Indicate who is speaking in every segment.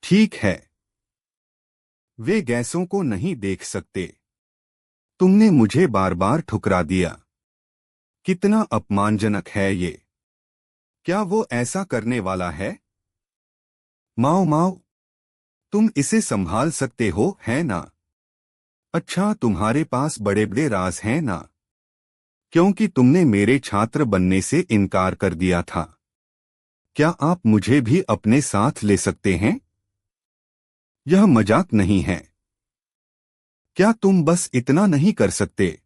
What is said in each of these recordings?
Speaker 1: ठीक है। वे गैसों को नहीं देख सकते। तुमने मुझे बार बार ठुकरा दिया। कितना अपमानजनक है ये। क्या वो ऐसा करने वाला है? माओ माओ, तुम इसे संभाल सकते हो, है ना? अच्छा, तुम्हारे पास बड़े बड़े राज हैं ना? क्योंकि तुमने मेरे छात्र बनने से इनकार कर दिया था। क्या आप मुझे भी अपने साथ ले सकते हैं? यह मजाक नहीं है। क्या तुम बस इतना नहीं कर सकते?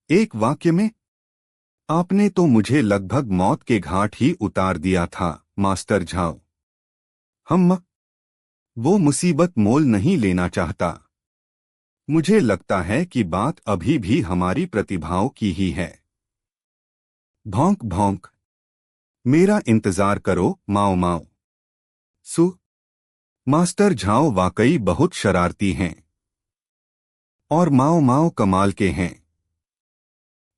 Speaker 1: एक वाक्य में? आपने तो मुझे लगभग मौत के घाट ही उतार दिया था, मास्टर झाओ। हम वो मुसीबत मोल नहीं लेना चाहता। मुझे लगता है कि बात अभी भी हमारी प्रतिभाओं की ही है। भौंक भौंक। मेरा इंतजार करो, माओ माओ। सु मास्टर झाओ वाकई बहुत शरारती हैं। और माओ माओ कमाल के हैं।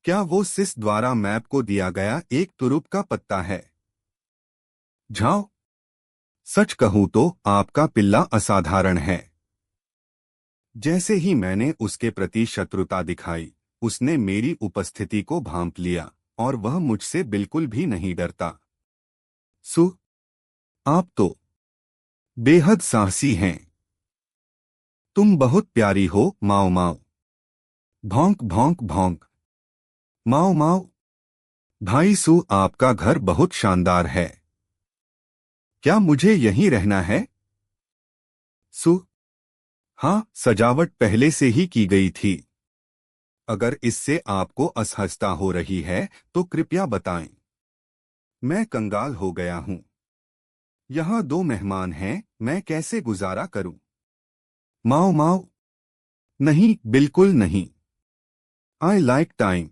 Speaker 1: क्या वो सिस द्वारा मैप को दिया गया एक तुरुप का पत्ता है? झाओ, सच कहूं तो आपका पिल्ला असाधारण है। जैसे ही मैंने उसके प्रति शत्रुता दिखाई, उसने मेरी उपस्थिति को भांप लिया और वह मुझसे बिल्कुल भी नहीं डरता। सु आप तो बेहद साहसी हैं। तुम बहुत प्यारी हो, माओ माओ। भौंक भौंक भौंक। माओ माओ। भाई सु, आपका घर बहुत शानदार है। क्या मुझे यहीं रहना है? सु हाँ, सजावट पहले से ही की गई थी। अगर इससे आपको असहजता हो रही है तो कृपया बताएं। मैं कंगाल हो गया हूं। यहाँ 2 मेहमान हैं, मैं कैसे गुजारा करूं? माओ माओ। नहीं, बिल्कुल नहीं। I like time.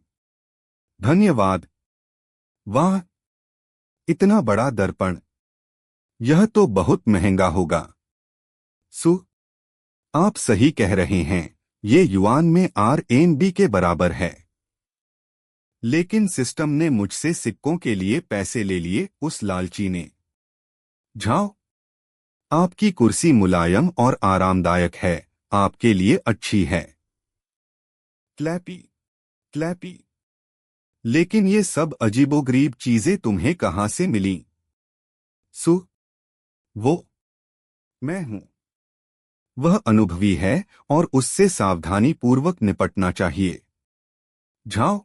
Speaker 1: धन्यवाद। वाह, इतना बड़ा दर्पण। यह तो बहुत महंगा होगा। सु आप सही कह रहे हैं। ये युआन में RMB के बराबर है। लेकिन सिस्टम ने मुझसे सिक्कों के लिए पैसे ले लिए, उस लालची ने। जाओ। आपकी कुर्सी मुलायम और आरामदायक है, आपके लिए अच्छी है। क्लैपी क्लैपी। लेकिन ये सब अजीबोगरीब चीजें तुम्हें कहां से मिली? सु वो मैं हूं। वह अनुभवी है और उससे सावधानी पूर्वक निपटना चाहिए। जाओ।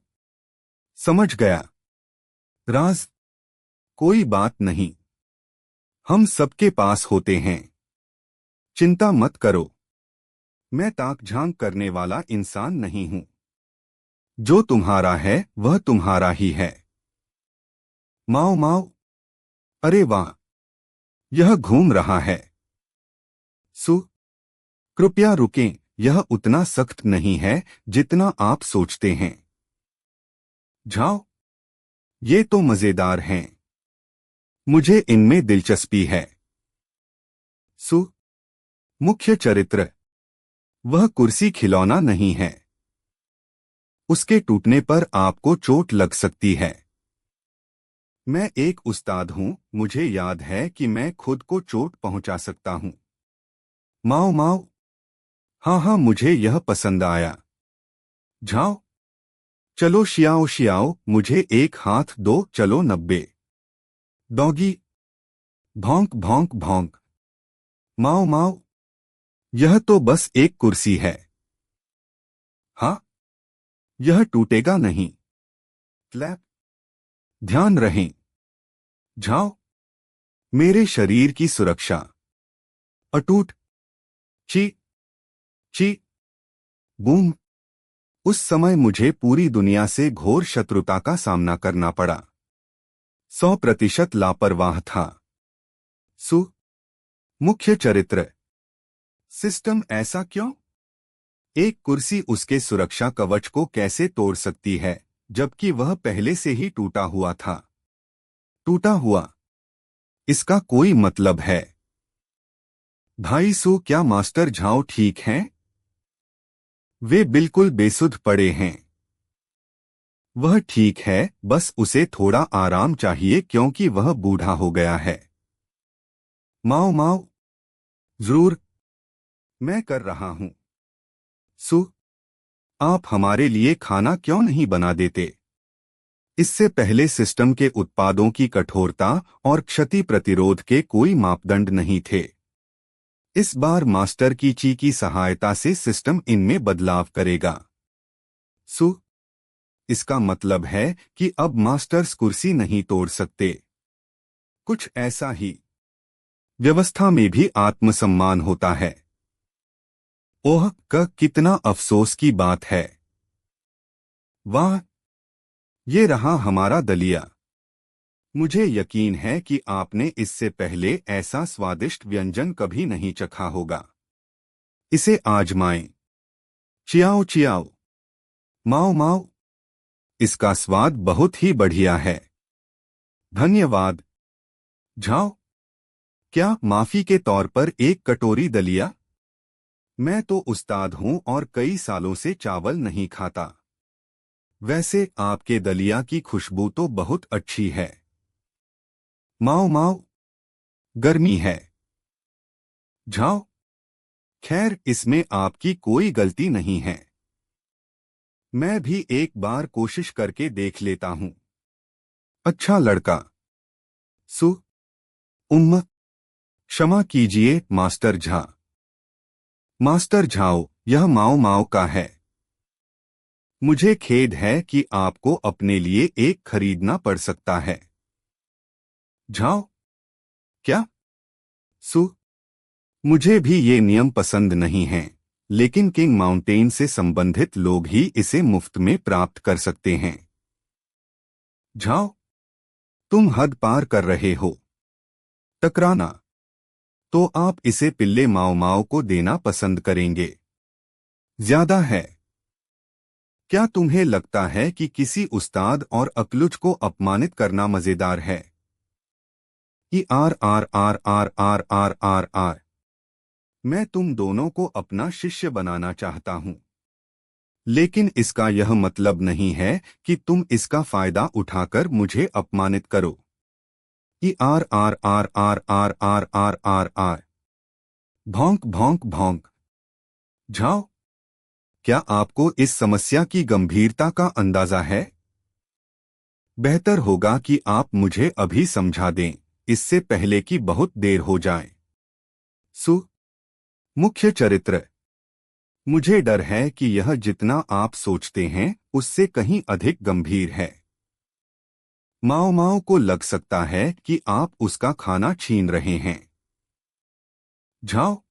Speaker 1: समझ गया। राज? कोई बात नहीं। हम सबके पास होते हैं। चिंता मत करो। मैं ताक झांक करने वाला इंसान नहीं हूं। जो तुम्हारा है वह तुम्हारा ही है। माओ माओ। अरे वाह, यह घूम रहा है। सु कृपया रुकें, यह उतना सख्त नहीं है जितना आप सोचते हैं। जाओ। ये तो मजेदार हैं। मुझे इनमें दिलचस्पी है। सु मुख्य चरित्र। वह कुर्सी खिलौना नहीं है। उसके टूटने पर आपको चोट लग सकती है। मैं एक उस्ताद हूं, मुझे याद है कि मैं खुद को चोट पहुंचा सकता हूं। माओ माओ। हाँ हाँ, मुझे यह पसंद आया। जाओ। चलो शियाओ शियाओ, मुझे एक हाथ दो, चलो 90। डॉगी। भौंक भौंक भौंक। माओ माओ। यह तो बस एक कुर्सी है। हाँ, यह टूटेगा नहीं। क्लैप। ध्यान रहें। जाओ। मेरे शरीर की सुरक्षा। अटूट। ची ची बूम। उस समय मुझे पूरी दुनिया से घोर शत्रुता का सामना करना पड़ा। 100% लापरवाह था। सु मुख्य चरित्र। सिस्टम ऐसा क्यों? एक कुर्सी उसके सुरक्षा कवच को कैसे तोड़ सकती है, जबकि वह पहले से ही टूटा हुआ था? टूटा हुआ? इसका कोई मतलब है? भाई सु, क्या मास्टर झाओ ठीक हैं? वे बिल्कुल बेसुध पड़े हैं। वह ठीक है, बस उसे थोड़ा आराम चाहिए क्योंकि वह बूढ़ा हो गया है। माओ माओ। जरूर, मैं कर रहा हूं। सु, आप हमारे लिए खाना क्यों नहीं बना देते? इससे पहले सिस्टम के उत्पादों की कठोरता और क्षति प्रतिरोध के कोई मापदंड नहीं थे। इस बार मास्टर कीची की सहायता से सिस्टम इनमें बदलाव करेगा। सु, इसका मतलब है कि अब मास्टर्स कुर्सी नहीं तोड़ सकते। कुछ ऐसा ही व्यवस्था में भी आत्मसम्मान होता है। ओह, कितना अफसोस की बात है। वाह, ये रहा हमारा दलिया। मुझे यकीन है कि आपने इससे पहले ऐसा स्वादिष्ट व्यंजन कभी नहीं चखा होगा। इसे आजमाएं। चियाओ चियाओ, माओ माओ, इसका स्वाद बहुत ही बढ़िया है। धन्यवाद। जाओ। क्या माफी के तौर पर एक कटोरी दलिया? मैं तो उस्ताद हूं और कई सालों से चावल नहीं खाता। वैसे आपके दलिया की खुशबू तो बहुत अच्छी है। माओ माओ, गर्मी है। जाओ। खैर, इसमें आपकी कोई गलती नहीं है। मैं भी एक बार कोशिश करके देख लेता हूं। अच्छा लड़का। सु, उम्म, क्षमा कीजिए मास्टर झा। मास्टर झाओ, यह माओ माओ का है। मुझे खेद है कि आपको अपने लिए एक खरीदना पड़ सकता है। झाओ, क्या? सु, मुझे भी ये नियम पसंद नहीं हैं, लेकिन किंग माउंटेन से संबंधित लोग ही इसे मुफ्त में प्राप्त कर सकते हैं। झाओ, तुम हद पार कर रहे हो। टकराना। तो आप इसे पिल्ले माओ माओ को देना पसंद करेंगे? ज्यादा है। क्या तुम्हें लगता है कि किसी उस्ताद और अकलुच को अपमानित करना मजेदार है? ई आर आर आर आर आर आर आर आर। मैं तुम दोनों को अपना शिष्य बनाना चाहता हूं, लेकिन इसका यह मतलब नहीं है कि तुम इसका फायदा उठाकर मुझे अपमानित करो। ई आर आर आर आर आर आर आर आर आर। भौंक भौंक भौंक। जाओ। क्या आपको इस समस्या की गंभीरता का अंदाजा है? बेहतर होगा कि आप मुझे अभी समझा दें, इससे पहले कि बहुत देर हो जाए। सु, मुख्य चरित्र। मुझे डर है कि यह जितना आप सोचते हैं उससे कहीं अधिक गंभीर है। माओ माओ को लग सकता है कि आप उसका खाना छीन रहे हैं। जाओ।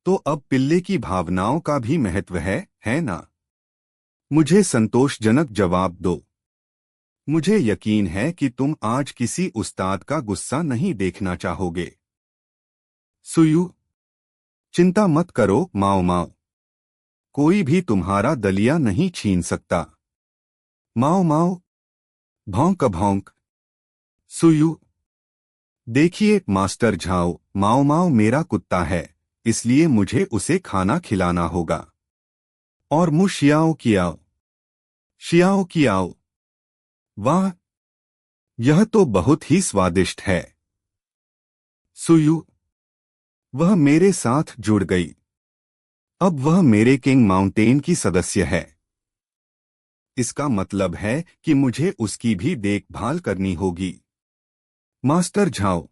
Speaker 1: तो अब पिल्ले की भावनाओं का भी महत्व है ना? मुझे संतोषजनक जवाब दो। मुझे यकीन है कि तुम आज किसी उस्ताद का गुस्सा नहीं देखना चाहोगे। सुयु, चिंता मत करो माओ माओ, कोई भी तुम्हारा दलिया नहीं छीन सकता। माओ माओ, भौंक भौंक। सुयु, देखिए मास्टर झाओ, माओ माओ मेरा कुत्ता है, इसलिए मुझे उसे खाना खिलाना होगा। और मुँह शियाओ कियाओ। शियाओ कियाओ। वाह, यह तो बहुत ही स्वादिष्ट है। सुयु, वह मेरे साथ जुड़ गई। अब वह मेरे किंग माउंटेन की सदस्य है। इसका मतलब है कि मुझे उसकी भी देखभाल करनी होगी। मास्टर झाओ,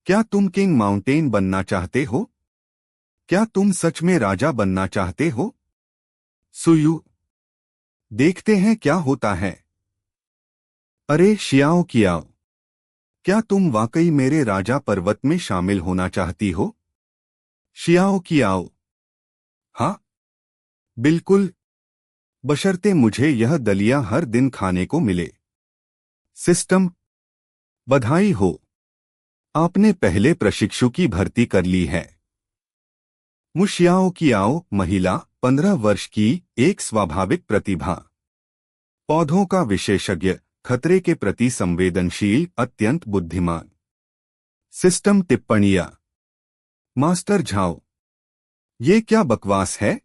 Speaker 1: क्या तुम किंग माउंटेन बनना चाहते हो? क्या तुम सच में राजा बनना चाहते हो? सुयु, देखते हैं क्या होता है। अरे शियाओ कियाओ, क्या तुम वाकई मेरे राजा पर्वत में शामिल होना चाहती हो? शियाओ कियाओ, हाँ, बिल्कुल, बशर्ते मुझे यह दलिया हर दिन खाने को मिले। सिस्टम, बधाई हो, आपने पहले प्रशिक्षु की भर्ती कर ली है। मुशियाओ कियाओ, महिला, 15 वर्ष की, एक स्वाभाविक प्रतिभा, पौधों का विशेषज्ञ, खतरे के प्रति संवेदनशील, अत्यंत बुद्धिमान। सिस्टम टिप्पणियां। मास्टर झाओ, ये क्या बकवास है?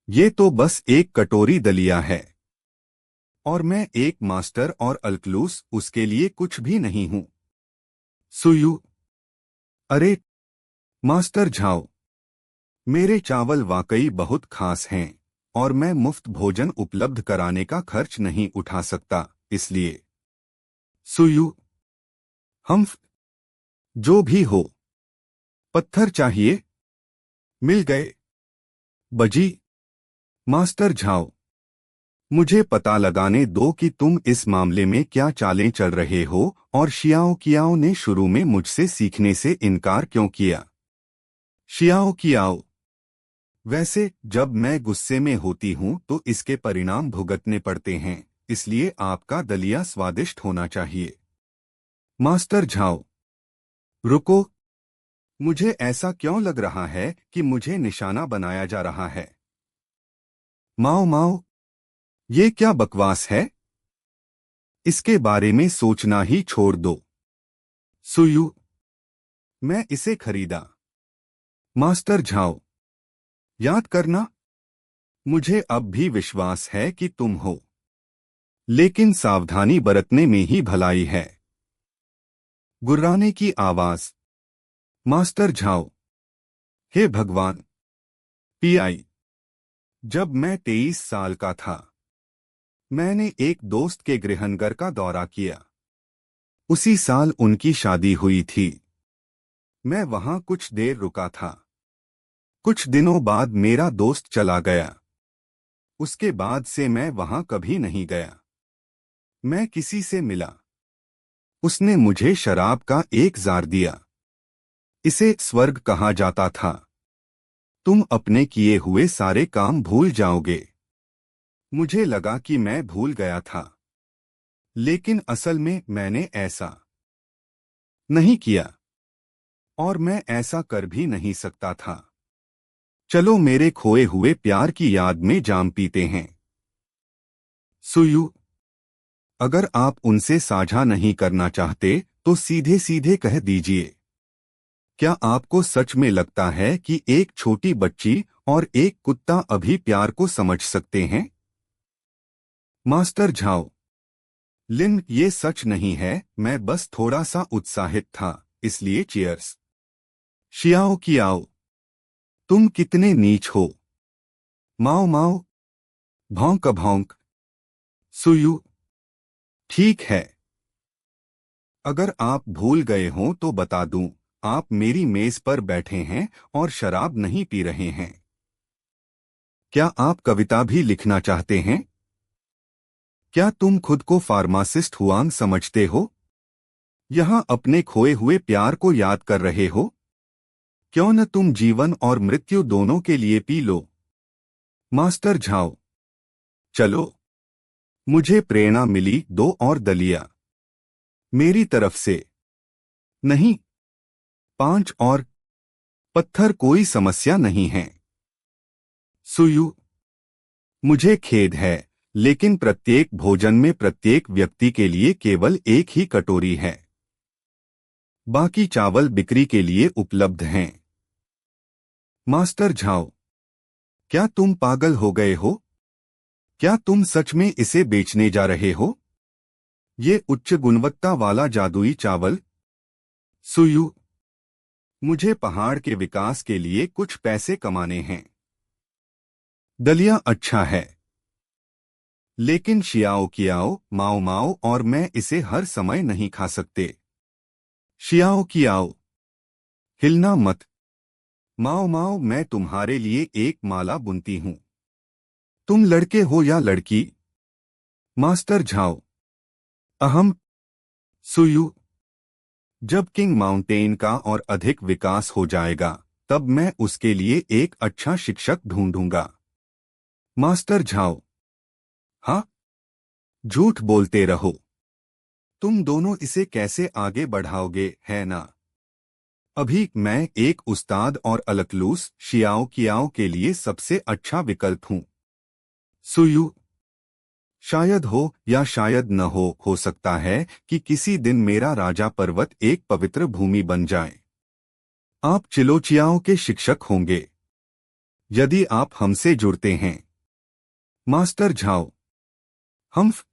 Speaker 1: ये तो बस एक कटोरी दलिया है, और मैं एक मास्टर और अल्कलूस उसके लिए कुछ भी नहीं हूं। सुयु, अरे मास्टर झाओ, मेरे चावल वाकई बहुत खास हैं और मैं मुफ्त भोजन उपलब्ध कराने का खर्च नहीं उठा सकता, इसलिए। सुयु, हम्फ, जो भी हो। पत्थर चाहिए? मिल गए। बजी। मास्टर झाओ, मुझे पता लगाने दो कि तुम इस मामले में क्या चालें चल रहे हो और शियाओ कियाओ ने शुरू में मुझसे सीखने से इनकार क्यों किया। शियाओ कियाओ, वैसे जब मैं गुस्से में होती हूं तो इसके परिणाम भुगतने पड़ते हैं, इसलिए आपका दलिया स्वादिष्ट होना चाहिए। मास्टर झाओ, रुको, मुझे ऐसा क्यों लग रहा है कि मुझे निशाना बनाया जा रहा है। माओ माओ, ये क्या बकवास है? इसके बारे में सोचना ही छोड़ दो। सुयु, मैं इसे खरीदा। मास्टर झाओ, याद करना, मुझे अब भी विश्वास है कि तुम हो, लेकिन सावधानी बरतने में ही भलाई है। गुर्राने की आवाज। मास्टर झाओ, हे भगवान। पीआई, जब मैं 23 साल का था, मैंने एक दोस्त के गृहनगर का दौरा किया। उसी साल उनकी शादी हुई थी। मैं वहां कुछ देर रुका था। कुछ दिनों बाद मेरा दोस्त चला गया। उसके बाद से मैं वहां कभी नहीं गया। मैं किसी से मिला। उसने मुझे शराब का एक जार दिया। इसे स्वर्ग कहा जाता था। तुम अपने किए हुए सारे काम भूल जाओगे। मुझे लगा कि मैं भूल गया था, लेकिन असल में मैंने ऐसा नहीं किया और मैं ऐसा कर भी नहीं सकता था। चलो मेरे खोए हुए प्यार की याद में जाम पीते हैं। सुयु, अगर आप उनसे साझा नहीं करना चाहते तो सीधे सीधे कह दीजिए। क्या आपको सच में लगता है कि एक छोटी बच्ची और एक कुत्ता अभी प्यार को समझ सकते हैं? मास्टर झाओ, लिन, ये सच नहीं है, मैं बस थोड़ा सा उत्साहित था, इसलिए चीयर्स। शियाओ कियाओ, तुम कितने नीच हो। माओ माओ, भौंक भौंक। सुयु, ठीक है। अगर आप भूल गए हों तो बता दूं, आप मेरी मेज पर बैठे हैं और शराब नहीं पी रहे हैं। क्या आप कविता भी लिखना चाहते हैं? क्या तुम खुद को फार्मासिस्ट हुआंग समझते हो? यहाँ अपने खोए हुए प्यार को याद कर रहे हो? क्यों न तुम जीवन और मृत्यु दोनों के लिए पी लो। मास्टर झाओ, चलो, मुझे प्रेरणा मिली, दो और दलिया। मेरी तरफ से। नहीं, 5 और। पत्थर कोई समस्या नहीं है। सुयु, मुझे खेद है, लेकिन प्रत्येक भोजन में प्रत्येक व्यक्ति के लिए केवल एक ही कटोरी है। बाकी चावल बिक्री के लिए उपलब्ध हैं। मास्टर झाओ, क्या तुम पागल हो गए हो? क्या तुम सच में इसे बेचने जा रहे हो? ये उच्च गुणवत्ता वाला जादुई चावल। सुयु, मुझे पहाड़ के विकास के लिए कुछ पैसे कमाने हैं। दलिया अच्छा है, लेकिन शियाओ कियाओ, माओ माओ और मैं इसे हर समय नहीं खा सकते। शियाओ कियाओ, हिलना मत। माओ माओ, मैं तुम्हारे लिए एक माला बुनती हूं। तुम लड़के हो या लड़की? मास्टर झाओ, अहम। सुयु, जब किंग माउंटेन का और अधिक विकास हो जाएगा, तब मैं उसके लिए एक अच्छा शिक्षक ढूंढूंगा। मास्टर झाओ, हाँ, झूठ बोलते रहो। तुम दोनों इसे कैसे आगे बढ़ाओगे, है ना? अभी मैं एक उस्ताद और अलकलूस शियाओ कियाओ के लिए सबसे अच्छा विकल्प हूं। सुयु, शायद हो या शायद न हो सकता है कि किसी दिन मेरा राजा पर्वत एक पवित्र भूमि बन जाए। आप चिलोचियाओं के शिक्षक होंगे, यदि आप हमसे जुड़ते हैं। मास्टर झाओ, हम्फ,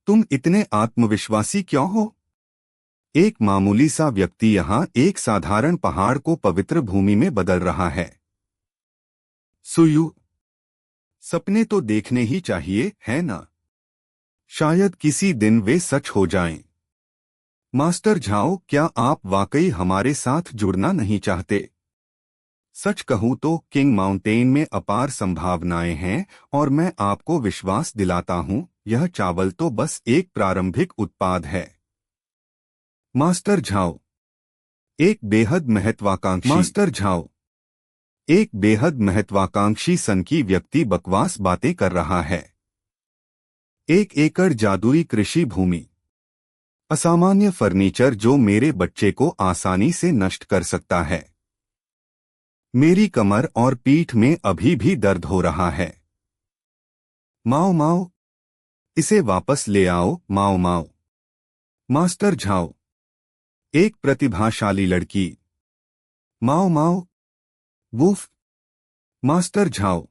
Speaker 1: तुम इतने आत्मविश्वासी क्यों हो? एक मामूली सा व्यक्ति यहाँ एक साधारण पहाड़ को पवित्र भूमि में बदल रहा है। सुयु, सपने तो देखने ही चाहिए, है ना? शायद किसी दिन वे सच हो जाएं। मास्टर झाओ, क्या आप वाकई हमारे साथ जुड़ना नहीं चाहते? सच कहूं तो किंग माउंटेन में अपार संभावनाएं हैं और मैं आपको विश्वास दिलाता हूं, यह चावल तो बस एक प्रारंभिक उत्पाद है। मास्टर झाओ, एक बेहद महत्वाकांक्षी सन की व्यक्ति बकवास बातें कर रहा है। 1 एकड़ जादुई कृषि भूमि, असामान्य फर्नीचर जो मेरे बच्चे को आसानी से नष्ट कर सकता है। मेरी कमर और पीठ में अभी भी दर्द हो रहा है। माओ माओ, इसे वापस ले आओ, माओ माओ। मास्टर झाओ, एक प्रतिभाशाली लड़की। माओ माओ, वूफ। मास्टर झाओ,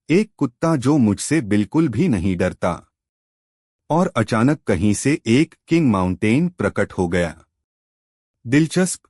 Speaker 1: एक कुत्ता जो मुझसे बिल्कुल भी नहीं डरता। और अचानक कहीं से एक किंग माउंटेन प्रकट हो गया। दिलचस्प।